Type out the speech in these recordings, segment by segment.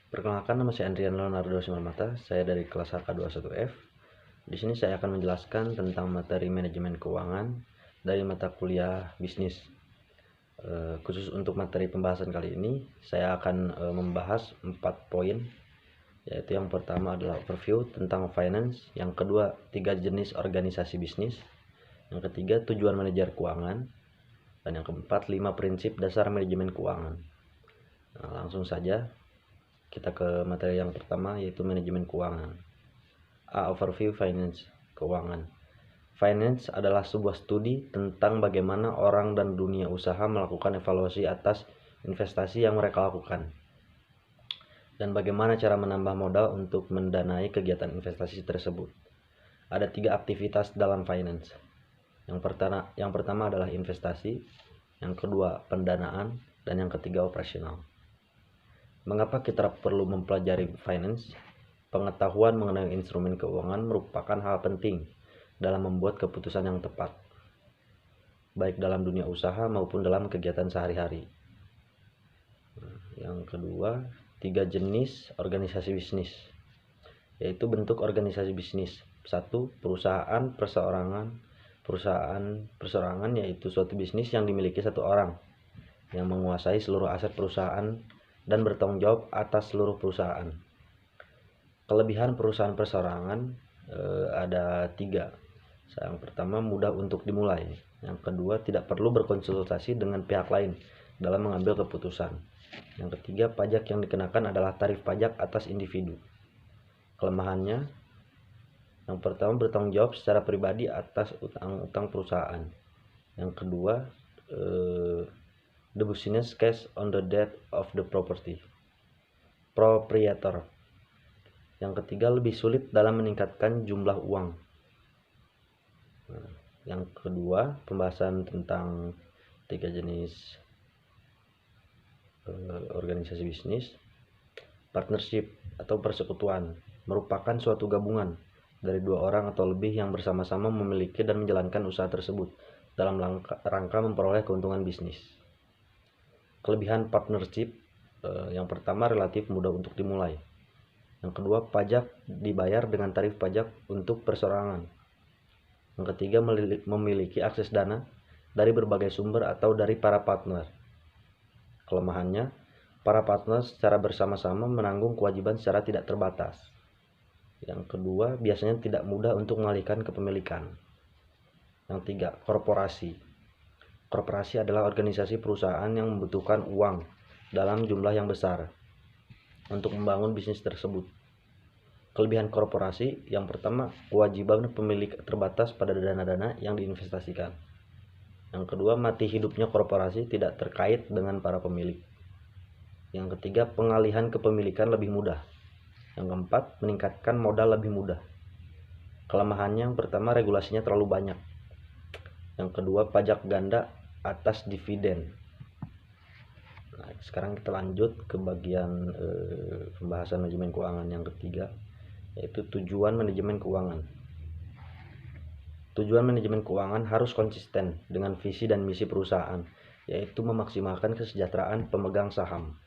Perkenalkan, nama saya Andrian Leonardo Simarmata. Saya dari kelas HK21F. Di sini saya akan menjelaskan tentang materi manajemen keuangan dari mata kuliah bisnis. Khusus untuk materi pembahasan kali ini, saya akan membahas 4 poin, yaitu yang pertama adalah overview tentang finance, yang kedua 3 jenis organisasi bisnis, yang ketiga tujuan manajer keuangan, dan yang keempat 5 prinsip dasar manajemen keuangan. Nah, langsung saja kita ke materi yang pertama, yaitu manajemen keuangan. Overview finance, keuangan. Finance adalah sebuah studi tentang bagaimana orang dan dunia usaha melakukan evaluasi atas investasi yang mereka lakukan, dan bagaimana cara menambah modal untuk mendanai kegiatan investasi tersebut. Ada 3 aktivitas dalam finance. Yang pertama adalah investasi, yang kedua pendanaan, dan yang ketiga operasional. Mengapa kita perlu mempelajari finance? Pengetahuan mengenai instrumen keuangan merupakan hal penting dalam membuat keputusan yang tepat, baik dalam dunia usaha maupun dalam kegiatan sehari-hari. Yang kedua, 3 jenis organisasi bisnis, yaitu bentuk organisasi bisnis. 1. Perusahaan perseorangan. Perusahaan perseorangan yaitu suatu bisnis yang dimiliki satu orang yang menguasai seluruh aset perusahaan dan bertanggung jawab atas seluruh perusahaan. Kelebihan perusahaan perseorangan ada 3. Yang pertama, mudah untuk dimulai. Yang kedua, tidak perlu berkonsultasi dengan pihak lain dalam mengambil keputusan. Yang ketiga, pajak yang dikenakan adalah tarif pajak atas individu. Kelemahannya, yang pertama, bertanggung jawab secara pribadi atas utang-utang perusahaan. Yang kedua, the business cash on the debt of the proprietor. Yang ketiga, lebih sulit dalam meningkatkan jumlah uang. Yang kedua, pembahasan tentang 3 jenis organisasi bisnis. Partnership atau persekutuan merupakan suatu gabungan dari 2 orang atau lebih yang bersama-sama memiliki dan menjalankan usaha tersebut dalam rangka memperoleh keuntungan bisnis. Kelebihan partnership, yang pertama, relatif mudah untuk dimulai. Yang kedua, pajak dibayar dengan tarif pajak untuk perseorangan. Yang ketiga, memiliki akses dana dari berbagai sumber atau dari para partner. Kelemahannya, para partner secara bersama-sama menanggung kewajiban secara tidak terbatas. Yang kedua, biasanya tidak mudah untuk mengalihkan kepemilikan. Yang tiga, korporasi. Korporasi adalah organisasi perusahaan yang membutuhkan uang dalam jumlah yang besar untuk membangun bisnis tersebut. Kelebihan korporasi, yang pertama, kewajiban pemilik terbatas pada dana-dana yang diinvestasikan. Yang kedua, mati hidupnya korporasi tidak terkait dengan para pemilik. Yang ketiga, pengalihan kepemilikan lebih mudah. Yang keempat, meningkatkan modal lebih mudah. Kelemahannya, yang pertama, regulasinya terlalu banyak. Yang kedua, pajak ganda atas dividen. Nah, sekarang kita lanjut ke bagian pembahasan manajemen keuangan yang ketiga, yaitu tujuan manajemen keuangan. Tujuan manajemen keuangan harus konsisten dengan visi dan misi perusahaan, yaitu memaksimalkan kesejahteraan pemegang saham.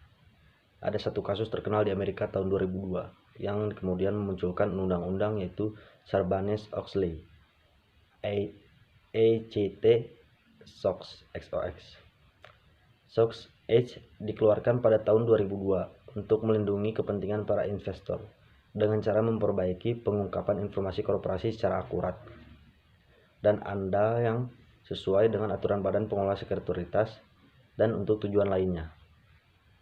Ada satu kasus terkenal di Amerika tahun 2002 yang kemudian memunculkan undang-undang, yaitu Sarbanes-Oxley ACT SOX XOX. SOX Act dikeluarkan pada tahun 2002 untuk melindungi kepentingan para investor dengan cara memperbaiki pengungkapan informasi korporasi secara akurat dan andal yang sesuai dengan aturan Badan Pengelola Sekuritas dan untuk tujuan lainnya.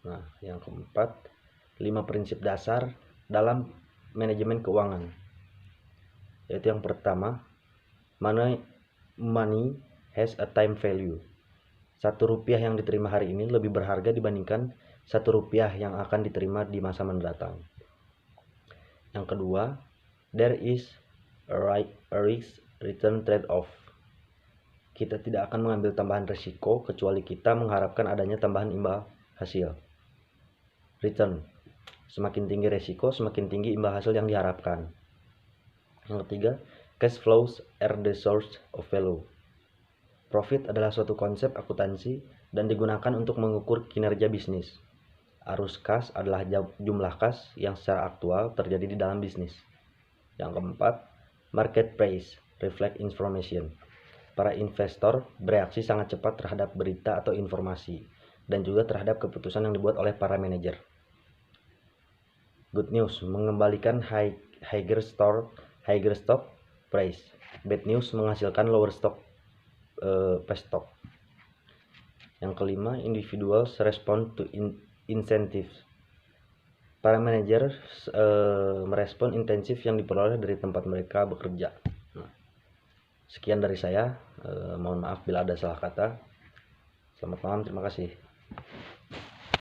Nah, yang keempat, 5 prinsip dasar dalam manajemen keuangan, yaitu yang pertama, money has a time value. 1 rupiah yang diterima hari ini lebih berharga dibandingkan 1 rupiah yang akan diterima di masa mendatang. Yang kedua, there is a risk return trade-off. Kita tidak akan mengambil tambahan risiko kecuali kita mengharapkan adanya tambahan imbal hasil. Return, semakin tinggi risiko, semakin tinggi imbal hasil yang diharapkan. Yang ketiga, cash flows are the source of value. Profit adalah suatu konsep akuntansi dan digunakan untuk mengukur kinerja bisnis. Arus kas adalah jumlah kas yang secara aktual terjadi di dalam bisnis. Yang keempat, market price reflect information. Para investor bereaksi sangat cepat terhadap berita atau informasi dan juga terhadap keputusan yang dibuat oleh para manajer. Good news mengembalikan higher stock price. Bad news menghasilkan lower stock price stock. Yang kelima, individuals respond to incentives. Para manajer merespon intensif yang diperoleh dari tempat mereka bekerja. Nah, sekian dari saya. Mohon maaf bila ada salah kata. Selamat malam, terima kasih.